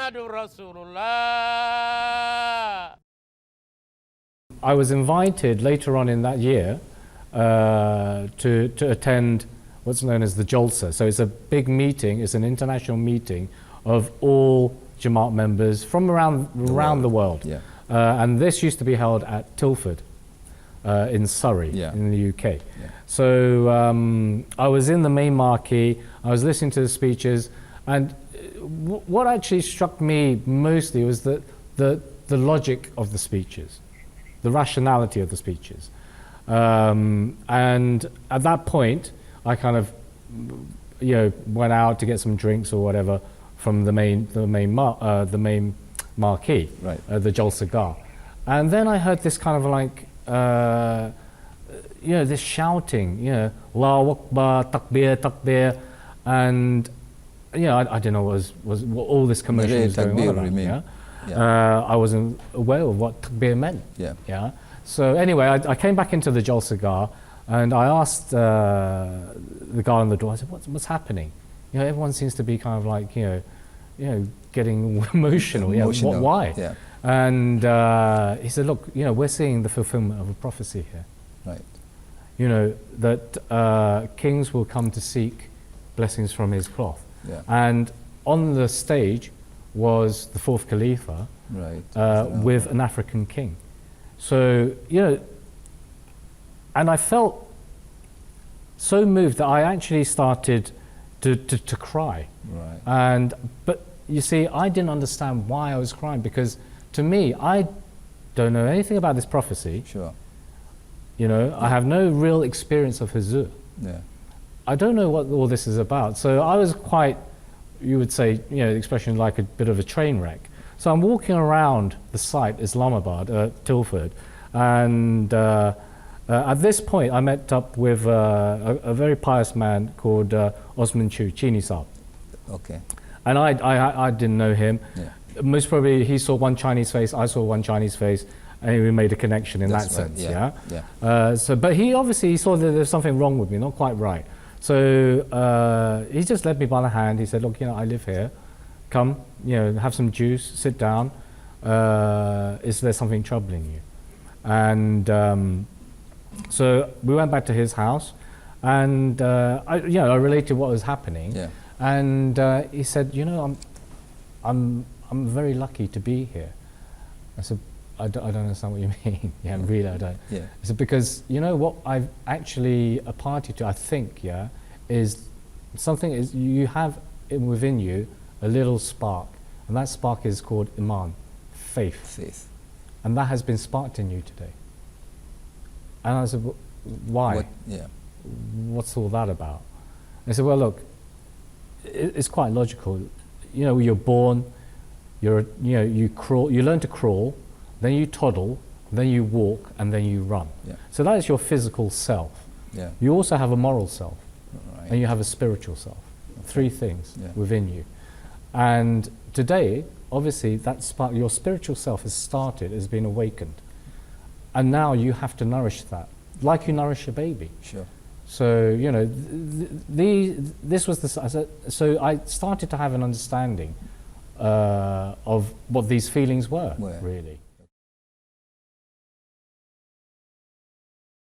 Muhammadur Rasulullah. I was invited later on in that year to attend what's known as the Jalsa. So it's a big meeting, it's an international meeting of all Jamaat members from around the world. Yeah. And this used to be held at Tilford in Surrey, in the UK. Yeah. So I was in the main marquee, I was listening to the speeches, and what actually struck me mostly was the logic of the speeches, the rationality of the speeches. And at that point, I kind of, went out to get some drinks or whatever from the main marquee, right. The Jalsa Gah. And then I heard this kind of like, this shouting, Allahu Akbar, Takbir, Takbir, and I don't know what all this commotion was going on about. I wasn't aware of what Takbir meant. Yeah. So anyway, I came back into the Jalsa Gah and I asked the guy on the door, I said, what's happening? Everyone seems to be kind of like, getting emotional. Why? Yeah. And he said, look, we're seeing the fulfillment of a prophecy here. Right. That kings will come to seek blessings from his cloth. Yeah. And on the stage was the fourth Khalifa, right. with an African king. So, and I felt so moved that I actually started to cry. Right. But you see, I didn't understand why I was crying, because to me, I don't know anything about this prophecy. Sure. I have no real experience of Huzur. Yeah. I don't know what all this is about. So I was quite, you would say, the expression like a bit of a train wreck. So I'm walking around the site, Islamabad, Tilford, and at this point I met up with a very pious man called Osman Chini Saab. Okay. And I didn't know him. Yeah. Most probably he saw one Chinese face, I saw one Chinese face, and we made a connection in that sense. Yeah. But he obviously saw that there's something wrong with me, not quite right. So he just led me by the hand. He said, look, I live here. Come, have some juice, sit down. Is there something troubling you? And so we went back to his house, and I related what was happening. Yeah. And he said, I'm very lucky to be here. I said, I don't understand what you mean. Really, I don't. Yeah. I said, because what I've actually a party to, I think, is something is you have within you a little spark, and that spark is called Iman, faith. And that has been sparked in you today. And I said, why? What's all that about? I said, well, look, it's quite logical. You're born, you crawl, you learn to crawl, then you toddle, then you walk, and then you run. Yeah. So that is your physical self. Yeah. You also have a moral self, right. and you have a spiritual self. Okay. 3 things within you. And today, obviously, that spark, your spiritual self has started, has been awakened. And now you have to nourish that, like you nourish a baby. Sure. So, this was so I started to have an understanding of what these feelings were, really.